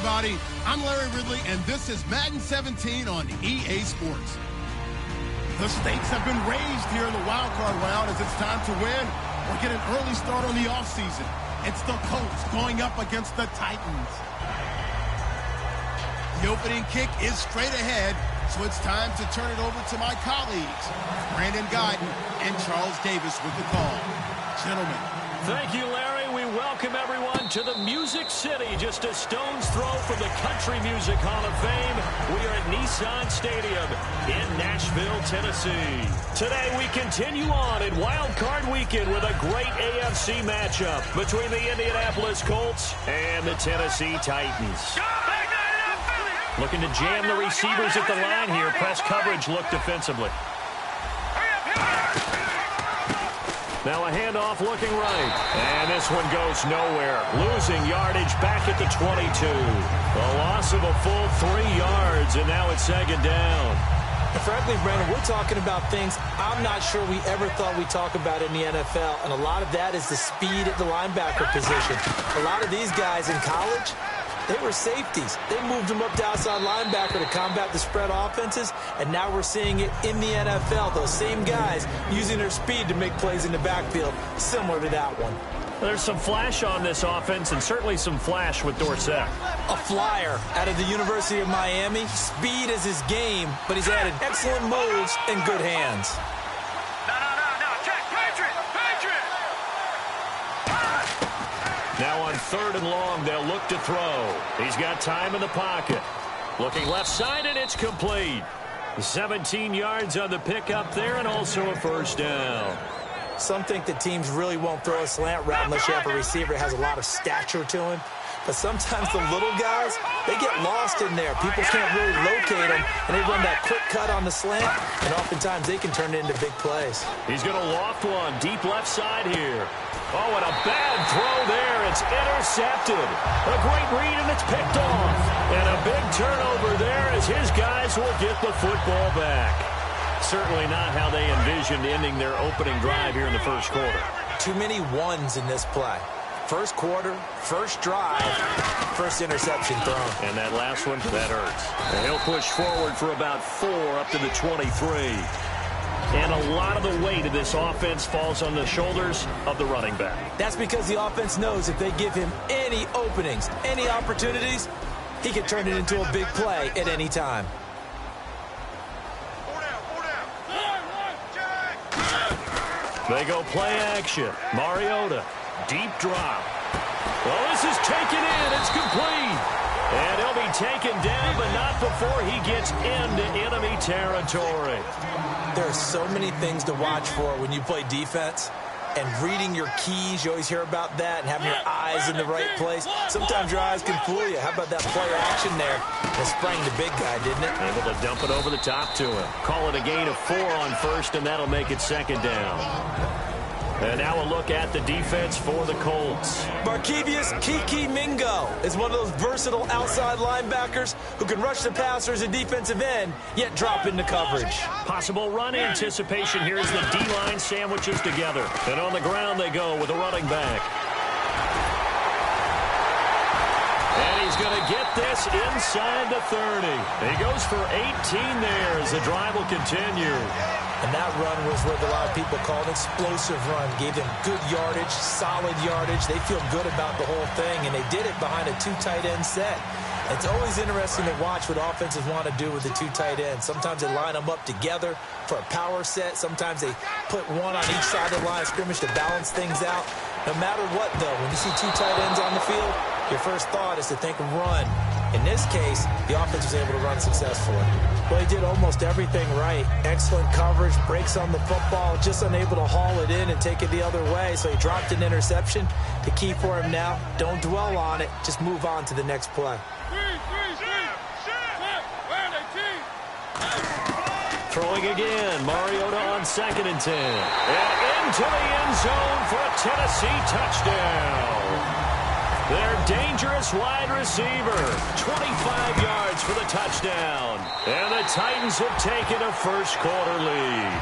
everybody. I'm Larry Ridley, and this is Madden 17 on EA Sports. The stakes have been raised here in the wild card round as it's time to win or get an early start on the offseason. It's the Colts going up against the Titans. The opening kick is straight ahead, so it's time to turn it over to my colleagues, Brandon Guyton and Charles Davis with the call. Gentlemen. Thank you, Larry. We welcome everyone to the Music City, just a stone's throw from the Country Music Hall of Fame. We are at Nissan Stadium in Nashville, Tennessee. Today we continue on in Wild Card Weekend with a great AFC matchup between the Indianapolis Colts and the Tennessee Titans. Looking to jam the receivers at the line here. Press coverage look defensively. Now a handoff looking right. And this one goes nowhere. Losing yardage back at the 22. A loss of a full 3 yards, and now it's second down. Frankly, Brandon, we're talking about things I'm not sure we ever thought we'd talk about in the NFL, and a lot of that is the speed at the linebacker position. A lot of these guys in college, they were safeties. They moved them up to outside linebacker to combat the spread offenses, and now we're seeing it in the NFL. Those same guys using their speed to make plays in the backfield, similar to that one. There's some flash on this offense, and certainly some flash with Dorsett. A flyer out of the University of Miami. Speed is his game, but he's added excellent moves and good hands. Now on 3rd and long, they'll look to throw. He's got time in the pocket. Looking left side, and it's complete. 17 yards on the pickup there, and also a first down. Some think that teams really won't throw a slant route unless you have a receiver that has a lot of stature to him. But sometimes the little guys, they get lost in there. People can't really locate them, and they run that quick cut on the slant, and oftentimes they can turn it into big plays. He's going to loft one deep left side here. Oh, and a bad throw there. It's intercepted. A great read, and it's picked off. And a big turnover there as his guys will get the football back. Certainly not how they envisioned ending their opening drive here in the first quarter. Too many ones in this play. First quarter, first drive, first interception thrown. And that last one, that hurts. And he'll push forward for about 4 up to the 23. And a lot of the weight of this offense falls on the shoulders of the running back. That's because the offense knows if they give him any openings, any opportunities, he can turn it into a big play at any time. They go play action. Mariota, deep drop. Well, this is taken in. It's complete. And he'll be taken down, but not before he gets into enemy territory. There are so many things to watch for when you play defense. And reading your keys, you always hear about that, and having your eyes in the right place. Sometimes your eyes can fool you. How about that play action there? It sprang the big guy, didn't it? Able to dump it over the top to him. Call it a gain of 4 on first, and that'll make it second down. And now a look at the defense for the Colts. Markevius Kiki Mingo is one of those versatile outside linebackers who can rush the passers at defensive end, yet drop into coverage. Possible run anticipation here as the D-line sandwiches together. And on the ground they go with a running back. And he's going to get this inside the 30. He goes for 18 there as the drive will continue. And that run was what a lot of people call an explosive run. Gave them good yardage, solid yardage. They feel good about the whole thing, and they did it behind a 2 tight end set. It's always interesting to watch what offenses want to do with the 2 tight ends. Sometimes they line them up together for a power set. Sometimes they put one on each side of the line of scrimmage to balance things out. No matter what, though, when you see 2 tight ends on the field, your first thought is to think run. In this case, the offense was able to run successfully. Well, he did almost everything right. Excellent coverage, breaks on the football, just unable to haul it in and take it the other way. So he dropped an interception. The key for him now, don't dwell on it. Just move on to the next play. Throwing again, Mariota on 2nd and 10. And into the end zone for a Tennessee touchdown. Their dangerous wide receiver, 25 yards for the touchdown. And the Titans have taken a first quarter lead.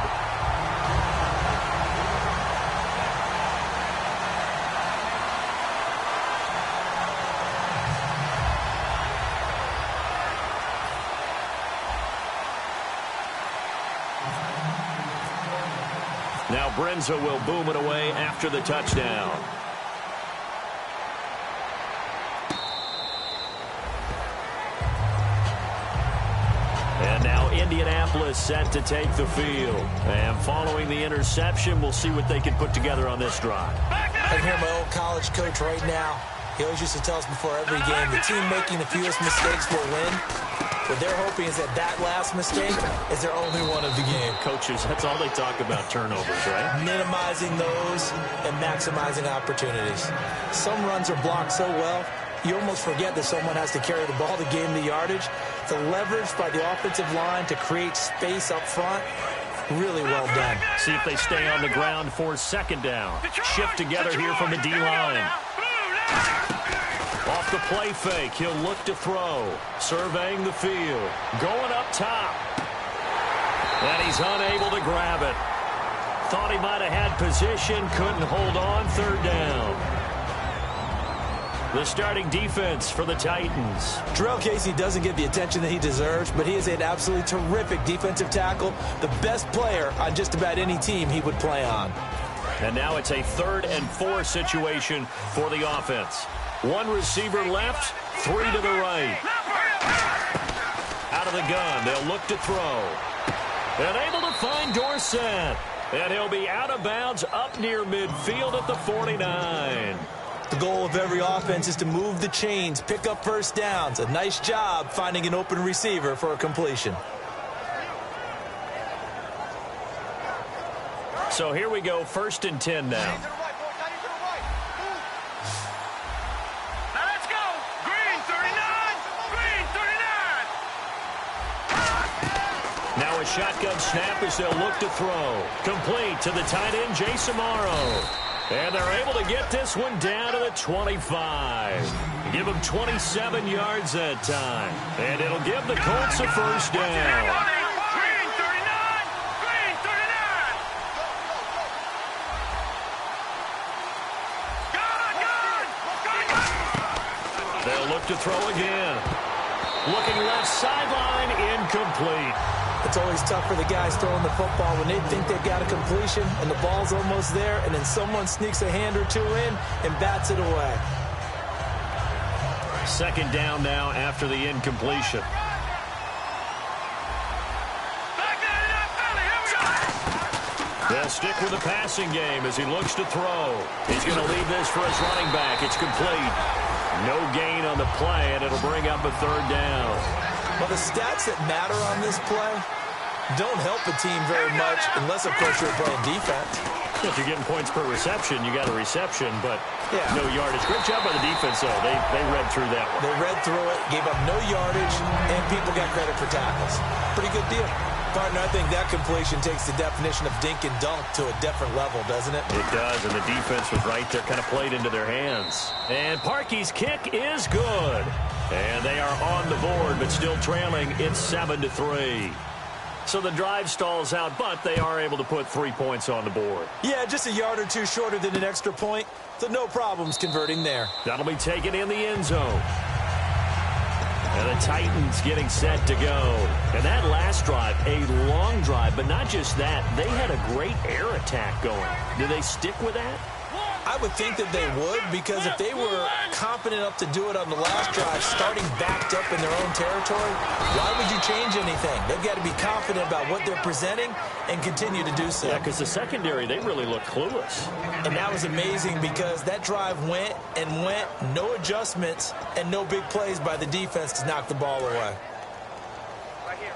Now Brenza will boom it away after the touchdown. And now Indianapolis set to take the field. And following the interception, we'll see what they can put together on this drive. I can hear my old college coach right now. He always used to tell us before every game, the team making the fewest mistakes will win. What they're hoping is that that last mistake is their only one of the game. Coaches, that's all they talk about, turnovers, right? Minimizing those and maximizing opportunities. Some runs are blocked so well, you almost forget that someone has to carry the ball to gain the yardage. The leverage by the offensive line to create space up front, really well done. See if they stay on the ground for second down. Shift together here from the D-line. Off the play fake, he'll look to throw. Surveying the field. Going up top. And he's unable to grab it. Thought he might have had position, couldn't hold on, third down. The starting defense for the Titans. Terrell Casey doesn't get the attention that he deserves, but he is an absolutely terrific defensive tackle, the best player on just about any team he would play on. And now it's a 3rd and 4 situation for the offense. One receiver left, 3 to the right. Out of the gun, they'll look to throw. And able to find Dorsett. And he'll be out of bounds up near midfield at the 49. The goal of every offense is to move the chains, pick up first downs. A nice job finding an open receiver for a completion. So here we go, 1st and 10 now. Now let's go. Green 39. Green 39. Now a shotgun snap as they'll look to throw. Complete to the tight end, Jason Morrow. And they're able to get this one down to the 25. Give them 27 yards that time. And it'll give the Colts a first down. Green 39. Green 39. Good. They'll look to throw again. Looking left sideline, incomplete. It's always tough for the guys throwing the football when they think they've got a completion and the ball's almost there, and then someone sneaks a hand or two in and bats it away. Second down now after the incompletion. They'll stick with the passing game as he looks to throw. He's going to leave this for his running back. It's complete. No gain on the play, and it'll bring up a third down. Well, the stats that matter on this play don't help a team very much unless, of course, you're playing defense. If you're getting points per reception, you got a reception, but no yardage. Great job by the defense, though. They read through that one. They read through it, gave up no yardage, and people got credit for tackles. Pretty good deal. Partner, I think that completion takes the definition of dink and dunk to a different level, doesn't it? It does, and the defense was right there, kind of played into their hands. And Parkey's kick is good. And they are on the board, but still trailing. It's 7-3. So the drive stalls out, but they are able to put 3 points on the board. Yeah, just a yard or two shorter than an extra point, so no problems converting there. That'll be taken in the end zone. And the Titans getting set to go. And that last drive, a long drive, but not just that. They had a great air attack going. Do they stick with that? I would think that they would, because if they were confident enough to do it on the last drive, starting backed up in their own territory, why would you change anything? They've got to be confident about what they're presenting and continue to do so. Yeah, because the secondary, they really look clueless. And that was amazing because that drive went and went, no adjustments, and no big plays by the defense to knock the ball away. Right here.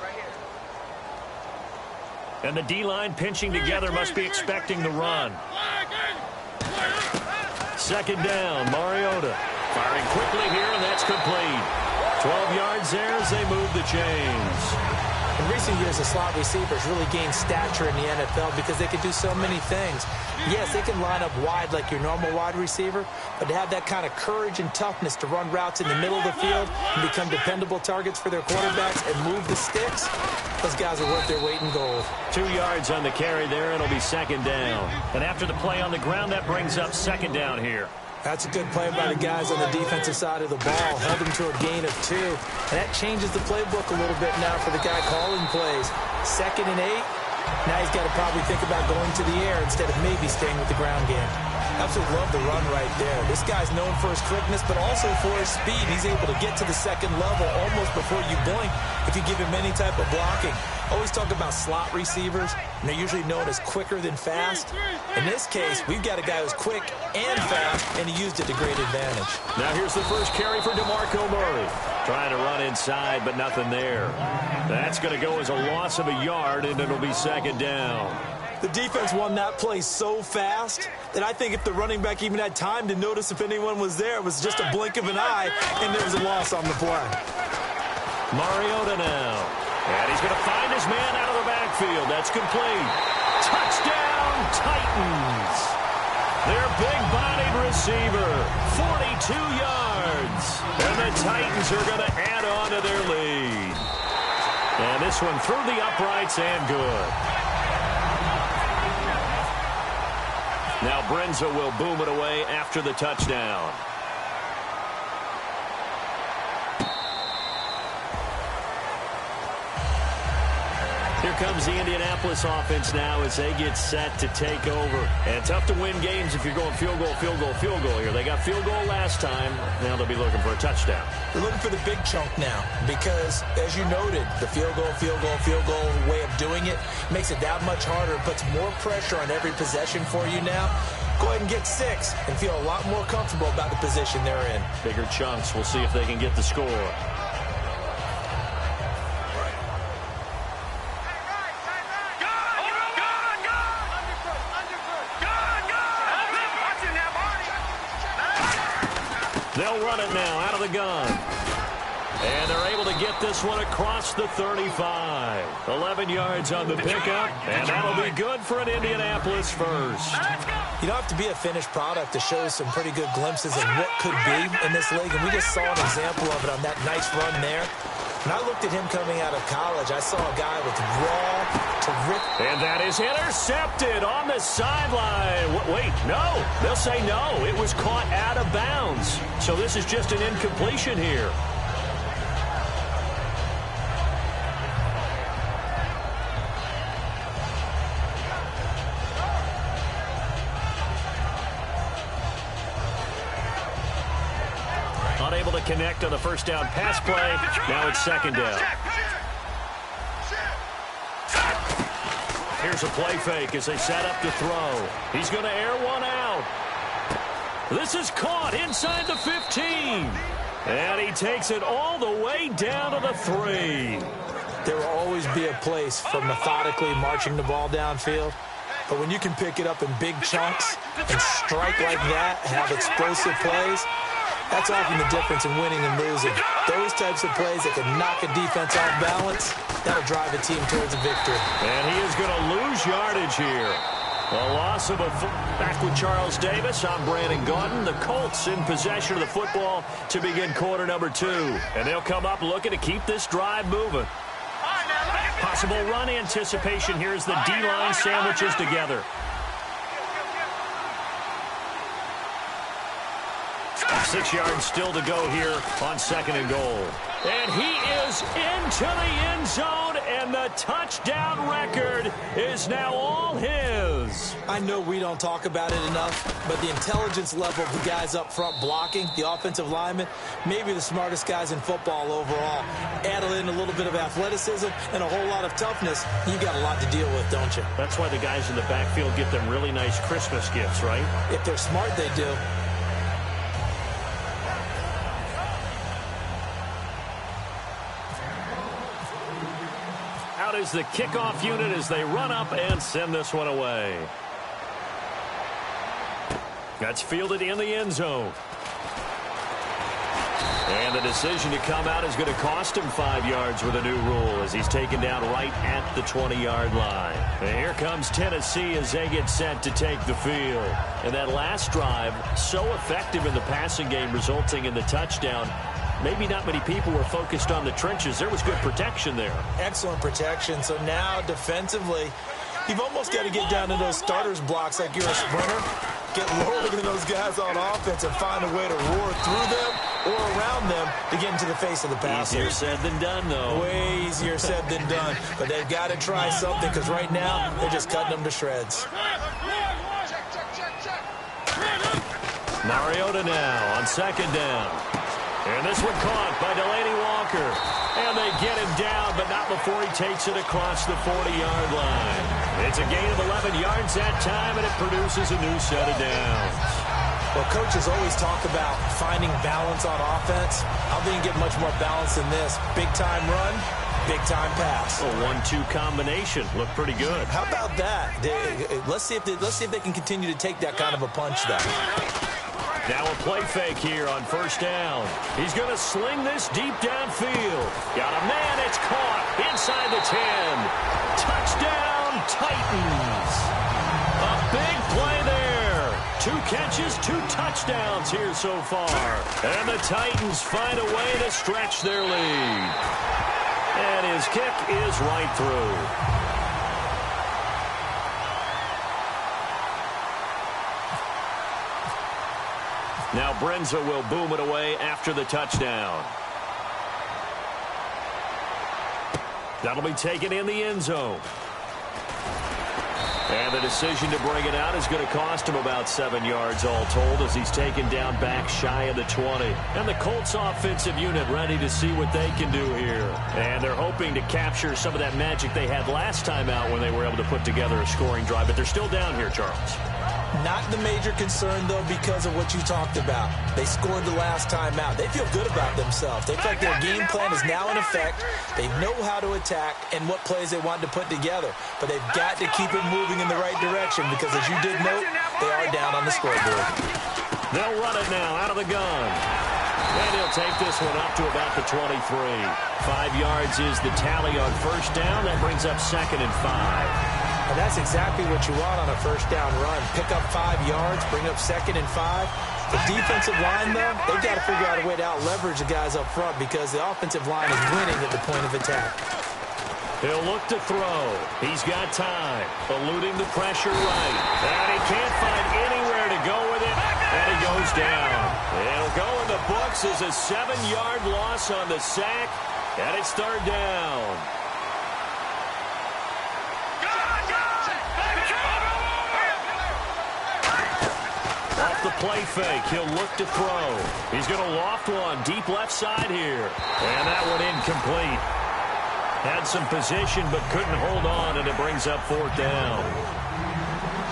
And the D-line pinching together must be expecting the run. Second down, Mariota. Firing quickly here, and that's complete. 12 yards there as they move the chains. In recent years, the slot receivers really gained stature in the NFL because they can do so many things. Yes, they can line up wide like your normal wide receiver, but to have that kind of courage and toughness to run routes in the middle of the field and become dependable targets for their quarterbacks and move the sticks, those guys are worth their weight in gold. 2 yards on the carry there, and it'll be second down. And after the play on the ground, that brings up second down here. That's a good play by the guys on the defensive side of the ball. Held them to a gain of 2. And that changes the playbook a little bit now for the guy calling plays. 2nd and 8. Now he's got to probably think about going to the air instead of maybe staying with the ground game. Absolutely love the run right there. This guy's known for his quickness, but also for his speed. He's able to get to the second level almost before you blink if you give him any type of blocking. Always talk about slot receivers, and they're usually known as quicker than fast. In this case, we've got a guy who's quick and fast, and he used it to great advantage. Now here's the first carry for DeMarco Murray. Trying to run inside, but nothing there. That's going to go as a loss of a yard, and it'll be second down. The defense won that play so fast that I think if the running back even had time to notice if anyone was there, it was just a blink of an eye, and there was a loss on the play. Mariota now. And he's going to find his man out of the backfield. That's complete. Touchdown, Titans. Their big-bodied receiver, 42 yards. And the Titans are going to add on to their lead. And this one through the uprights and good. Now Brenza will boom it away after the touchdown. Here comes the Indianapolis offense now as they get set to take over. And tough to win games if you're going field goal, field goal, field goal here. They got field goal last time. Now they'll be looking for a touchdown. They're looking for the big chunk now because, as you noted, the field goal, field goal, field goal way of doing it makes it that much harder. It puts more pressure on every possession for you now. Go ahead and get 6 and feel a lot more comfortable about the position they're in. Bigger chunks. We'll see if they can get the score. They'll run it now out of the gun. And they're able to get this one across the 35. 11 yards on the pickup, and that'll be good for an Indianapolis first. You don't have to be a finished product to show some pretty good glimpses of what could be in this league, and we just saw an example of it on that nice run there. When I looked at him coming out of college, I saw a guy with raw, terrific... And that is intercepted on the sideline. Wait, no. They'll say no. It was caught out of bounds. So this is just an incompletion here. Unable to connect on the first down pass play. Now it's second down. Here's a play fake as they set up to throw. He's going to air one out. This is caught inside the 15. And he takes it all the way down to the 3. There will always be a place for methodically marching the ball downfield. But when you can pick it up in big chunks and strike like that, have explosive plays, that's often the difference in winning and losing. Those types of plays that can knock a defense off balance, that'll drive a team towards a victory. And he is going to lose yardage here. A loss of a foot. Back with Charles Davis. I'm Brandon Gaudin. The Colts in possession of the football to begin quarter number 2. And they'll come up looking to keep this drive moving. Possible run anticipation here as the D-line sandwiches together. 6 yards still to go here on second and goal. And he is into the end zone, and the touchdown record is now all his. I know we don't talk about it enough, but the intelligence level of the guys up front blocking, the offensive linemen, maybe the smartest guys in football overall. Add in a little bit of athleticism and a whole lot of toughness, you got a lot to deal with, don't you? That's why the guys in the backfield get them really nice Christmas gifts, right? If they're smart, they do. Out is the kickoff unit as they run up and send this one away. That's fielded in the end zone. And the decision to come out is going to cost him 5 yards with a new rule as he's taken down right at the 20-yard line. And here comes Tennessee as they get set to take the field. And that last drive, so effective in the passing game, resulting in the touchdown. Maybe not many people were focused on the trenches. There was good protection there. Excellent protection. So now defensively, you've almost got to get down to those starters blocks like you're a sprinter. Get lower than those guys on offense and find a way to roar through them or around them to get into the face of the passer. Easier said than done, though. Way easier said than done. But they've got to try something because right now they're just cutting them to shreds. Mariota now on second down. And this one caught by Delaney Walker. And they get him down, but not before he takes it across the 40-yard line. It's a gain of 11 yards that time, and it produces a new set of downs. Well, coaches always talk about finding balance on offense. I don't think you get much more balance than this. Big-time run, big-time pass. A 1-2 combination. Looked pretty good. How about that? Let's see if they can continue to take that kind of a punch, though. Now a play fake here on first down. He's going to sling this deep downfield. Got a man. It's caught inside the 10. Touchdown, Titans. A big play there. 2 catches, 2 touchdowns here so far. And the Titans find a way to stretch their lead. And his kick is right through. Now Brenza will boom it away after the touchdown. That'll be taken in the end zone. And the decision to bring it out is going to cost him about 7 yards all told as he's taken down back shy of the 20. And the Colts offensive unit ready to see what they can do here. And they're hoping to capture some of that magic they had last time out when they were able to put together a scoring drive. But they're still down here, Charles. Not the major concern, though, because of what you talked about. They scored the last time out. They feel good about themselves. They feel like their game plan is now in effect. They know how to attack and what plays they want to put together. But they've got to keep it moving in the right direction because, as you did note, they are down on the scoreboard. They'll run it now out of the gun. And he'll take this one up to about the 23. 5 yards is the tally on first down. That brings up 2nd and 5. And that's exactly what you want on a first down run. Pick up 5 yards, bring up 2nd and 5. The defensive line, though, they've got to figure out a way to out-leverage the guys up front because the offensive line is winning at the point of attack. He'll look to throw. He's got time. Eluding the pressure right. And he can't find anywhere to go with it. And he goes down. It'll go in the books as a 7-yard loss on the sack. And it's 3rd down. Off the play fake, he'll look to throw. He's going to loft one deep left side here. And that one incomplete. Had some position but couldn't hold on, and it brings up 4th down.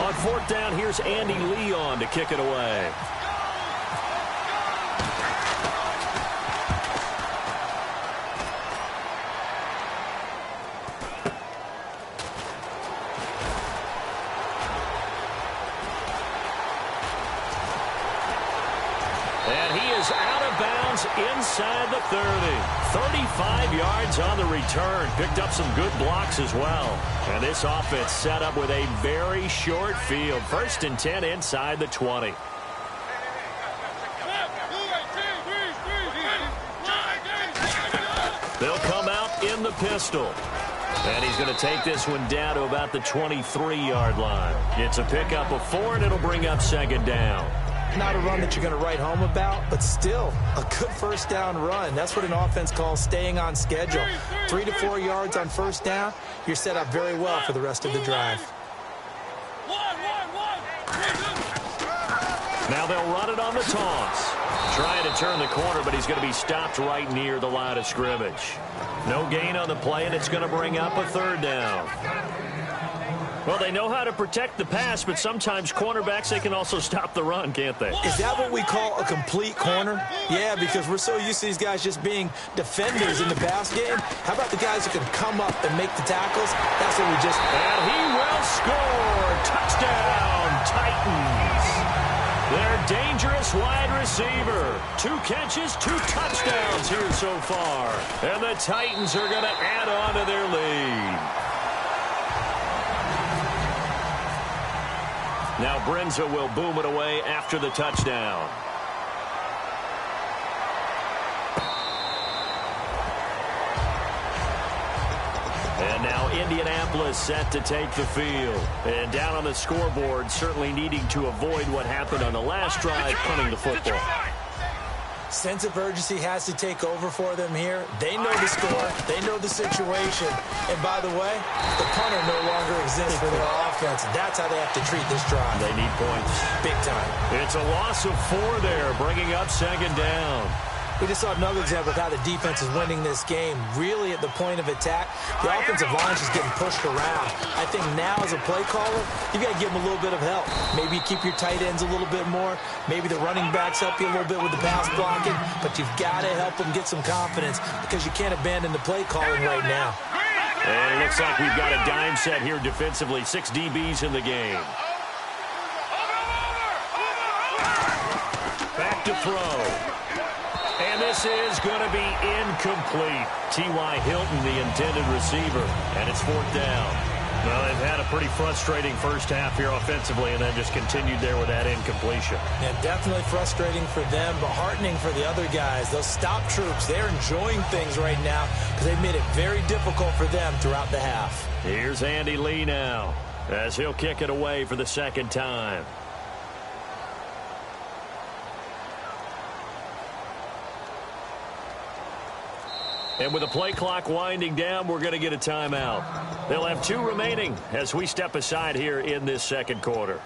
On 4th down, here's Andy Leon to kick it away. Inside the 30. 35 yards on the return. Picked up some good blocks as well. And this offense set up with a very short field. 1st and 10 inside the 20. They'll come out in the pistol. And he's going to take this one down to about the 23-yard line. It's a pickup of 4, and it'll bring up 2nd down. Not a run that you're going to write home about, but still a good first down run. That's what an offense calls staying on schedule. 3 to 4 yards on first down, you're set up very well for the rest of the drive. Now they'll run it on the toss. Trying to turn the corner, but he's going to be stopped right near the line of scrimmage. No gain on the play, and it's going to bring up a 3rd down. Well, they know how to protect the pass, but sometimes cornerbacks, they can also stop the run, can't they? Is that what we call a complete corner? Yeah, because we're so used to these guys just being defenders in the pass game. How about the guys who can come up and make the tackles? That's what we just... And he will score. Touchdown, Titans. Their dangerous wide receiver. 2 catches, 2 touchdowns here so far. And the Titans are going to add on to their lead. Now Brenza will boom it away after the touchdown. And now Indianapolis set to take the field. And down on the scoreboard, certainly needing to avoid what happened on the last drive, punting the football. Sense of urgency has to take over for them here. They know the score. They know the situation. And by the way, the punter no longer exists for their offense. That's how they have to treat this drive. They need points. Big time. It's a loss of 4 there, bringing up second down. We just saw another example of how the defense is winning this game. Really at the point of attack, the offensive line is just getting pushed around. I think now as a play caller, you got to give them a little bit of help. Maybe keep your tight ends a little bit more. Maybe the running backs help you a little bit with the pass blocking. But you've got to help them get some confidence because you can't abandon the play calling right now. And it looks like we've got a dime set here defensively. 6 DBs in the game. Back to throw. And this is going to be incomplete. T.Y. Hilton, the intended receiver, and it's 4th down. Well, they've had a pretty frustrating first half here offensively and then just continued there with that incompletion. Yeah, definitely frustrating for them, but heartening for the other guys. Those stop troops, they're enjoying things right now because they've made it very difficult for them throughout the half. Here's Andy Lee now as he'll kick it away for the second time. And with the play clock winding down, we're going to get a timeout. They'll have 2 remaining as we step aside here in this second quarter.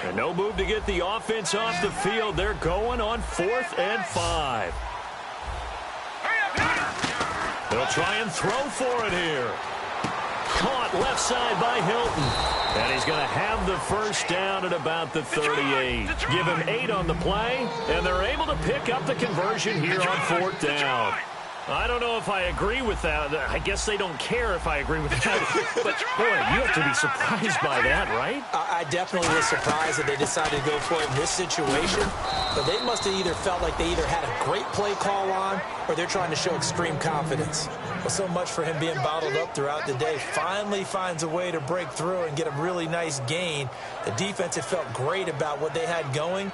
And no move to get the offense off the field. They're going on 4th and 5. They'll try and throw for it here. Caught left side by Hilton. And he's going to have the first down at about the 38. Give him 8 on the play, and they're able to pick up the conversion here on 4th down. I don't know if I agree with that. I guess they don't care if I agree with that. But, boy, you have to be surprised by that, right? I definitely was surprised that they decided to go for it in this situation. But they must have either felt like they either had a great play call on or they're trying to show extreme confidence. Well, so much for him being bottled up throughout the day. Finally finds a way to break through and get a really nice gain. The defense had felt great about what they had going.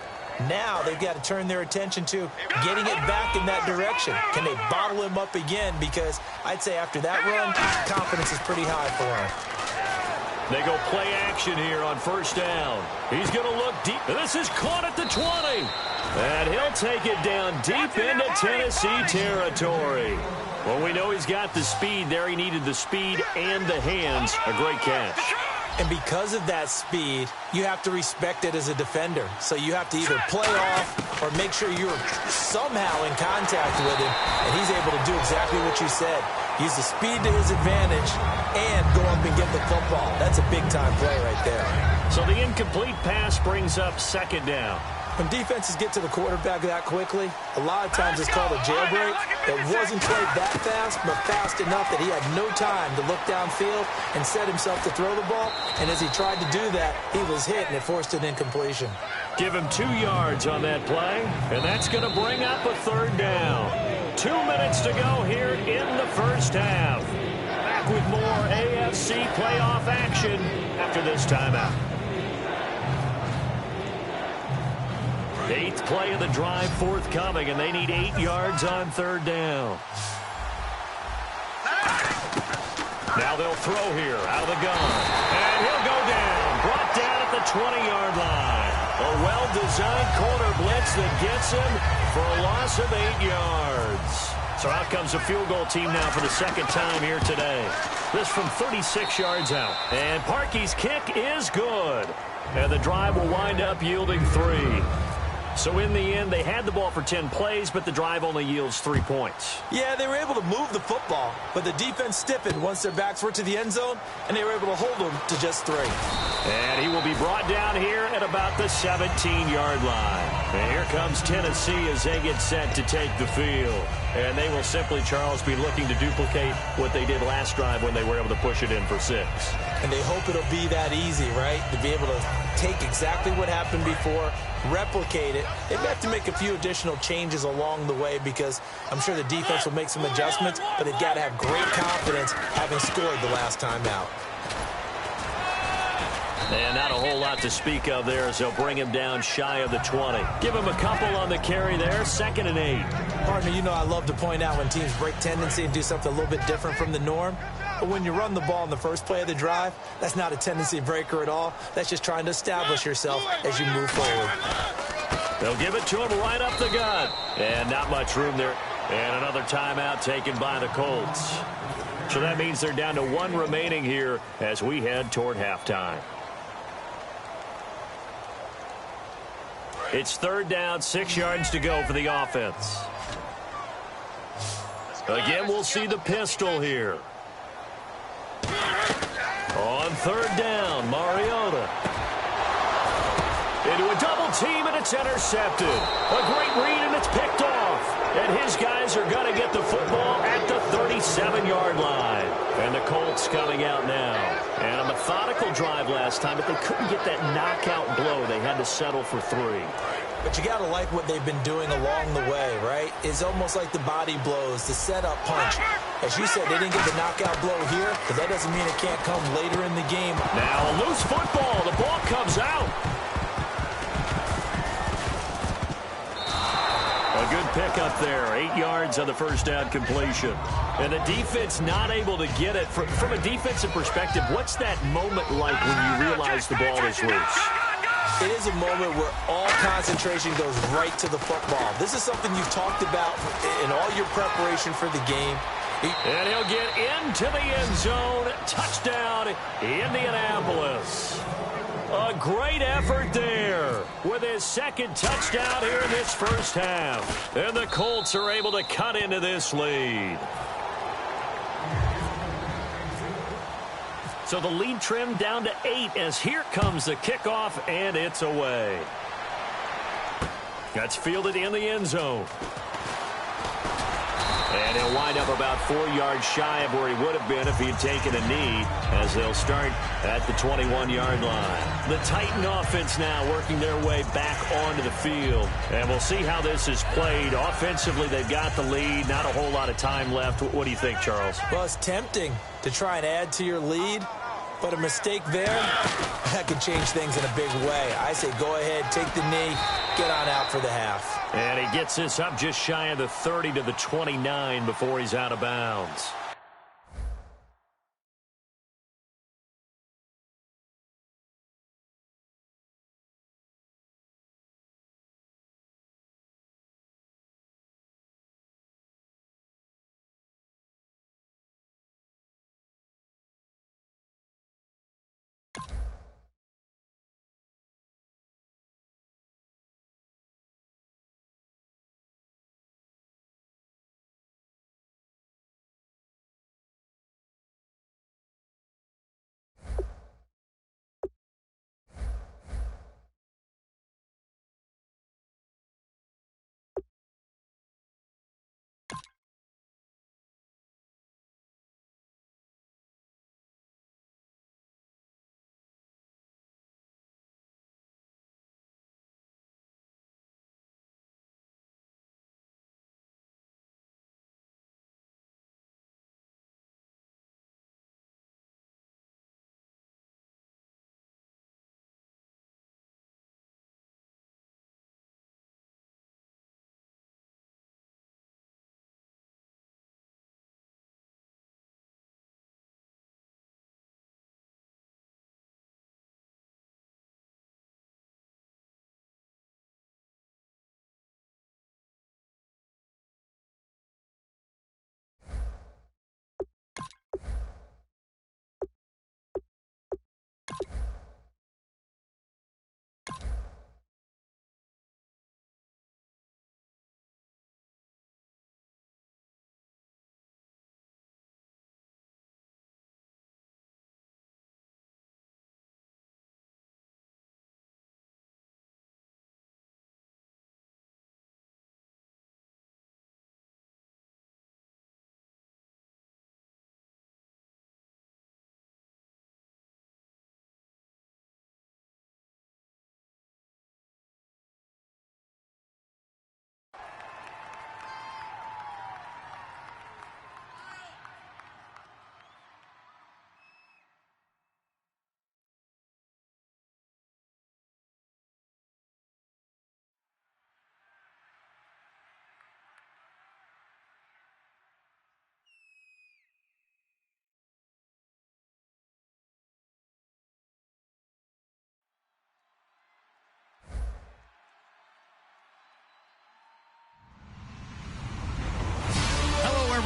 Now they've got to turn their attention to getting it back in that direction. Can they bottle him up again? Because I'd say after that run, confidence is pretty high for him. They go play action here on 1st down. He's going to look deep. This is caught at the 20. And he'll take it down deep into Tennessee territory. Well, we know he's got the speed there. He needed the speed and the hands. A great catch. And because of that speed, you have to respect it as a defender. So you have to either play off or make sure you're somehow in contact with him. And he's able to do exactly what you said. Use the speed to his advantage and go up and get the football. That's a big-time play right there. So the incomplete pass brings up 2nd down. When defenses get to the quarterback that quickly, a lot of times it's called a jailbreak. It wasn't played that fast, but fast enough that he had no time to look downfield and set himself to throw the ball. And as he tried to do that, he was hit, and it forced an incompletion. Give him 2 yards on that play, and that's going to bring up a 3rd down. 2 minutes to go here in the first half. Back with more AFC playoff action after this timeout. 8th play of the drive forthcoming, and they need 8 yards on 3rd down. Now they'll throw here out of the gun. And he'll go down. Brought down at the 20-yard line. A well-designed corner blitz that gets him for a loss of 8 yards. So out comes a field goal team now for the 2nd time here today. This from 36 yards out. And Parkey's kick is good. And the drive will wind up yielding 3. So in the end, they had the ball for 10 plays, but the drive only yields 3 points. Yeah, they were able to move the football, but the defense stiffened once their backs were to the end zone, and they were able to hold them to just 3. And he will be brought down here at about the 17-yard line. And here comes Tennessee as they get set to take the field. And they will simply, Charles, be looking to duplicate what they did last drive when they were able to push it in for 6. And they hope it'll be that easy, right? To be able to take exactly what happened before, replicate it. They may have to make a few additional changes along the way because I'm sure the defense will make some adjustments, but they've got to have great confidence having scored the last time out. And not a whole lot to speak of there as they'll bring him down shy of the 20. Give him a couple on the carry there, 2nd and 8. Partner, you know I love to point out when teams break tendency and do something a little bit different from the norm. But when you run the ball in the first play of the drive, that's not a tendency breaker at all. That's just trying to establish yourself as you move forward. They'll give it to him right up the gut. And not much room there. And another timeout taken by the Colts. So that means they're down to 1 remaining here as we head toward halftime. It's 3rd down, 6 yards to go for the offense. Again, we'll see the pistol here. On 3rd down, Mariota. Into a double team, and it's intercepted. A great read, and it's picked off. And his guys are going to get the football at the 37-yard line. And the Colts coming out now. And a methodical drive last time, but they couldn't get that knockout blow. They had to settle for 3. But you got to like what they've been doing along the way, right? It's almost like the body blows, the setup punch. As you said, they didn't get the knockout blow here, but that doesn't mean it can't come later in the game. Now a loose football. The ball comes out. A good pickup there. 8 yards on the first down completion. And the defense not able to get it. From a defensive perspective, what's that moment like when you realize the ball is loose? It is a moment where all concentration goes right to the football. This is something you've talked about in all your preparation for the game. And he'll get into the end zone. Touchdown, Indianapolis. A great effort there with his 2nd touchdown here in this first half. And the Colts are able to cut into this lead. So the lead trimmed down to 8 as here comes the kickoff, and it's away. That's fielded in the end zone. And he'll wind up about 4 yards shy of where he would have been if he had taken a knee as they'll start at the 21-yard line. The Titan offense now working their way back onto the field. And we'll see how this is played. Offensively, they've got the lead. Not a whole lot of time left. What do you think, Charles? Well, it's tempting to try and add to your lead, but a mistake there, that could change things in a big way. I say go ahead, take the knee, get on out for the half. And he gets this up just shy of the 30 to the 29 before he's out of bounds.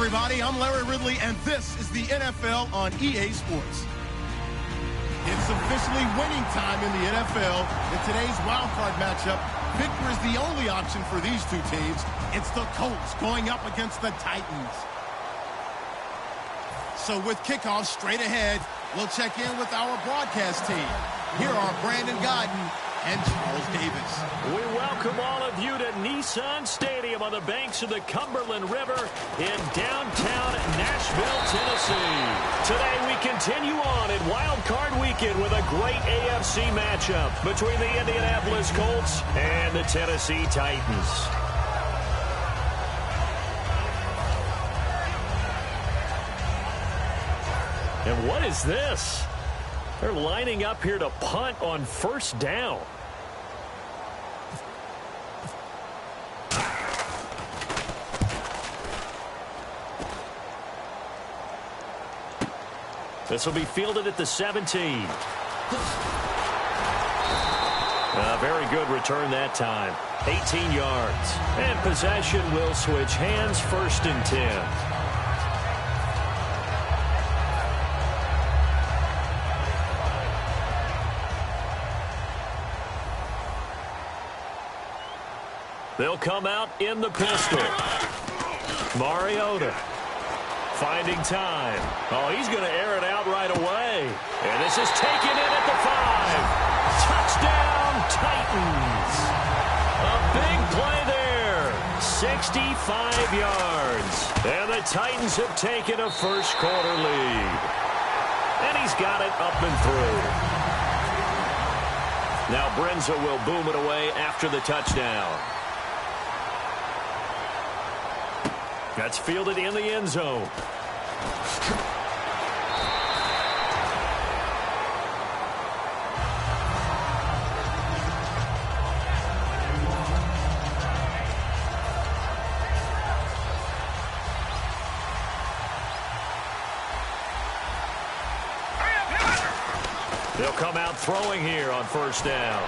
everybody. I'm Larry Ridley, and this is the NFL on EA Sports. It's officially winning time in the NFL. In today's wildcard matchup, victory is the only option for these two teams. It's the Colts going up against the Titans. So with kickoff straight ahead, we'll check in with our broadcast team. Here are Brandon Godden and Charles Davis. We welcome all of you to Nissan Stadium on the banks of the Cumberland River in downtown Nashville, Tennessee. Today we continue on in Wild Card Weekend with a great AFC matchup between the Indianapolis Colts and the Tennessee Titans. And what is this? They're lining up here to punt on first down. This will be fielded at the 17. Very good return that time. 18 yards. And possession will switch hands, 1st and 10. They'll come out in the pistol. Mariota finding time. Oh, he's going to air it out right away. And this is taken in at the 5. Touchdown, Titans. A big play there. 65 yards. And the Titans have taken a first-quarter lead. And he's got it up and through. Now Brenza will boom it away after the touchdown. That's fielded in the end zone. They'll come out throwing here on first down.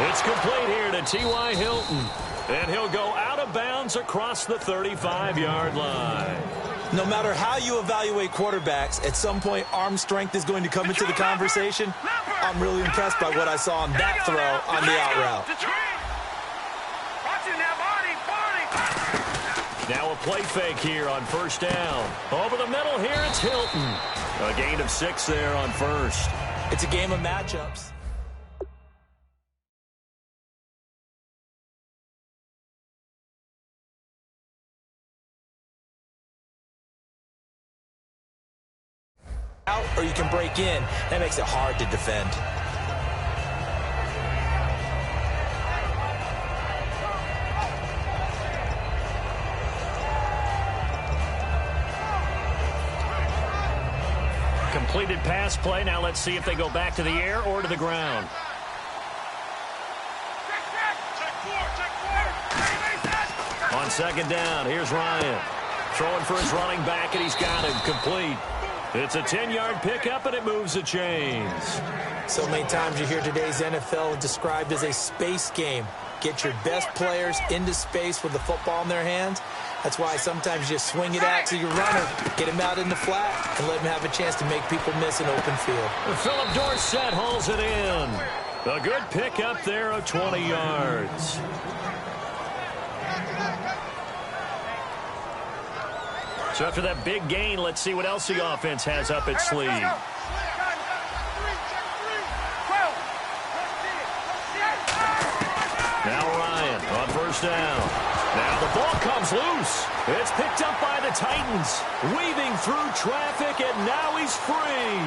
It's complete here to T.Y. Hilton. And he'll go out of bounds across the 35-yard line. No matter how you evaluate quarterbacks, at some point arm strength is going to come into the conversation. I'm really impressed by what I saw on that throw on the out route. Now a play fake here on first down. Over the middle here, it's Hilton. A gain of 6 there on first. It's a game of matchups. Out, or you can break in. That makes it hard to defend. Completed pass play. Now let's see if they go back to the air or to the ground. On second down, here's Ryan. Throwing for his running back, and he's got him complete. It's a 10-yard pickup, and it moves the chains. So many times you hear today's NFL described as a space game. Get your best players into space with the football in their hands. That's why sometimes you just swing it out to your runner, get him out in the flat, and let him have a chance to make people miss an open field. Philip Dorsett hauls it in. A good pickup there of 20 yards. So after that big gain, let's see what else the offense has up its sleeve. Now Ryan on first down. Now the ball comes loose. It's picked up by the Titans. Weaving through traffic, and now he's free.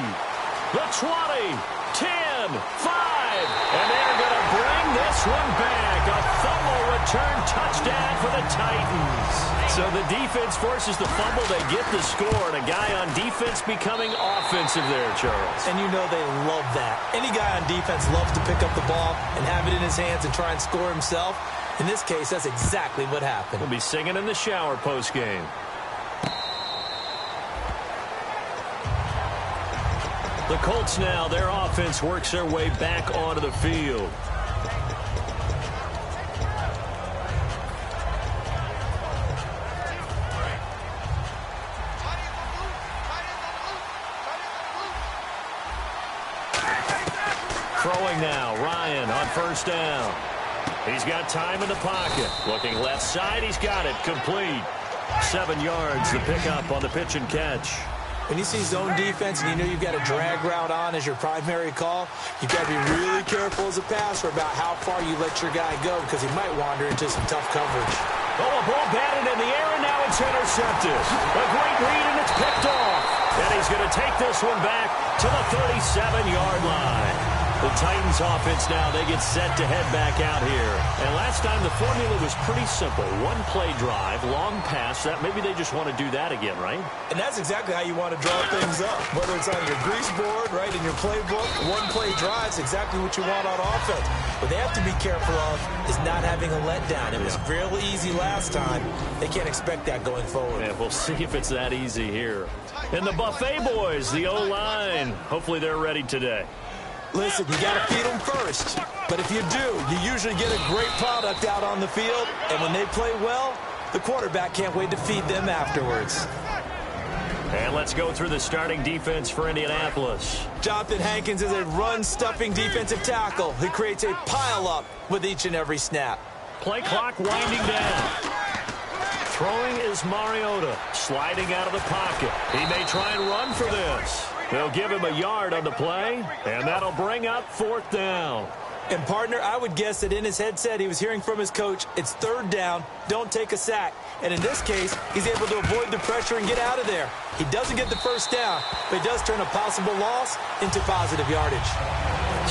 The 20, 10, 5. And they're going to bring this one back. A fumble return touchdown for the Titans. So the defense forces the fumble. They get the score. And a guy on defense becoming offensive there, Charles. And you know they love that. Any guy on defense loves to pick up the ball and have it in his hands and try and score himself. In this case, that's exactly what happened. We'll be singing in the shower post-game. The Colts now, their offense works their way back onto the field. Throwing now, Ryan on first down. He's got time in the pocket. Looking left side, he's got it. Complete. 7 yards, the pickup on the pitch and catch. When you see zone defense and you know you've got a drag route on as your primary call, you've got to be really careful as a passer about how far you let your guy go because he might wander into some tough coverage. Oh, a ball batted in the air, and now it's intercepted. A great read, and it's picked off. And he's going to take this one back to the 37-yard line. The Titans offense now, they get set to head back out here. And last time the formula was pretty simple. One play drive, long pass. That maybe they just want to do that again, right? And that's exactly how you want to draw things up. Whether it's on your grease board, right, in your playbook, one play drive is exactly what you want on offense. What they have to be careful of is not having a letdown. It was real easy last time. They can't expect that going forward. Yeah, we'll see if it's that easy here. And the Buffet boys, the O-line, hopefully they're ready today. Listen, you got to feed them first. But if you do, you usually get a great product out on the field. And when they play well, the quarterback can't wait to feed them afterwards. And let's go through the starting defense for Indianapolis. Jonathan Hankins is a run-stuffing defensive tackle who creates a pile-up with each and every snap. Play clock winding down. Throwing is Mariota, sliding out of the pocket. He may try and run for this. They'll give him a yard on the play, and that'll bring up 4th down. And, partner, I would guess that in his headset he was hearing from his coach, it's 3rd down, don't take a sack. And in this case, he's able to avoid the pressure and get out of there. He doesn't get the 1st down, but he does turn a possible loss into positive yardage.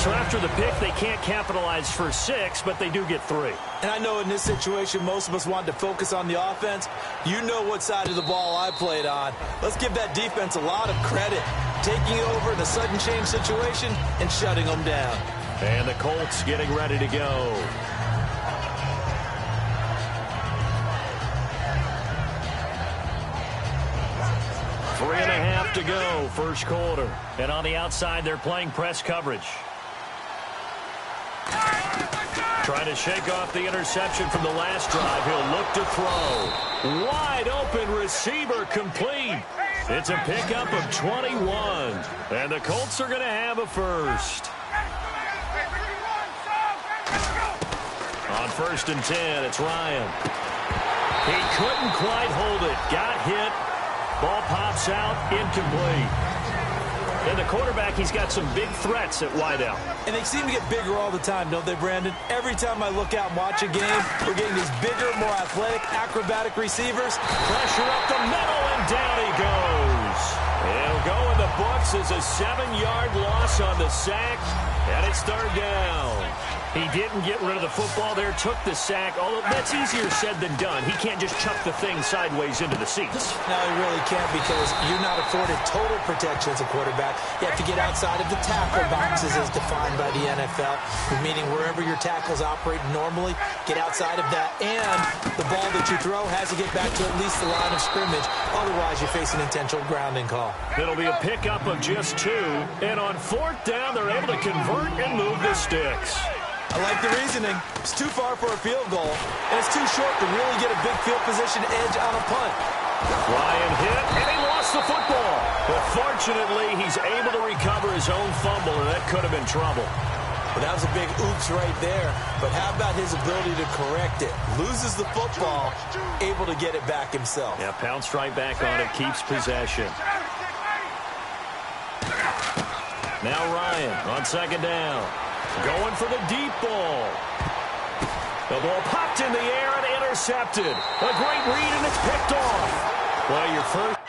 So after the pick, they can't capitalize for 6, but they do get 3. And I know in this situation, most of us wanted to focus on the offense. You know what side of the ball I played on. Let's give that defense a lot of credit. Taking over in a sudden change situation and shutting them down. And the Colts getting ready to go. Three and a half to go, first quarter. And on the outside, they're playing press coverage. Trying to shake off the interception from the last drive. He'll look to throw. Wide open receiver complete. It's a pickup of 21. And the Colts are going to have a first. On 1st and 10, it's Ryan. He couldn't quite hold it. Got hit. Ball pops out. Incomplete. And the quarterback, he's got some big threats at wideout. And they seem to get bigger all the time, don't they, Brandon? Every time I look out and watch a game, we're getting these bigger, more athletic, acrobatic receivers. Pressure up the middle, and down he goes. He'll go in the books as a 7-yard loss on the sack, and it's 3rd down. He didn't get rid of the football there, took the sack, although that's easier said than done. He can't just chuck the thing sideways into the seats. No, he really can't because you're not afforded total protection as a quarterback. You have to get outside of the tackle boxes as defined by the NFL, meaning wherever your tackles operate normally, get outside of that, and the ball that you throw has to get back to at least the line of scrimmage. Otherwise, you face an intentional grounding call. It'll be a pickup of just 2, and on 4th down, they're able to convert and move the sticks. I like the reasoning. It's too far for a field goal, and it's too short to really get a big field position edge on a punt. Ryan hit, and he lost the football. But fortunately, he's able to recover his own fumble, and that could have been trouble. Well, that was a big oops right there. But how about his ability to correct it? Loses the football, able to get it back himself. Yeah, pounced right back on it, keeps possession. Now Ryan on 2nd down. Going for the deep ball. The ball popped in the air and intercepted. A great read, and it's picked off. Well, your first...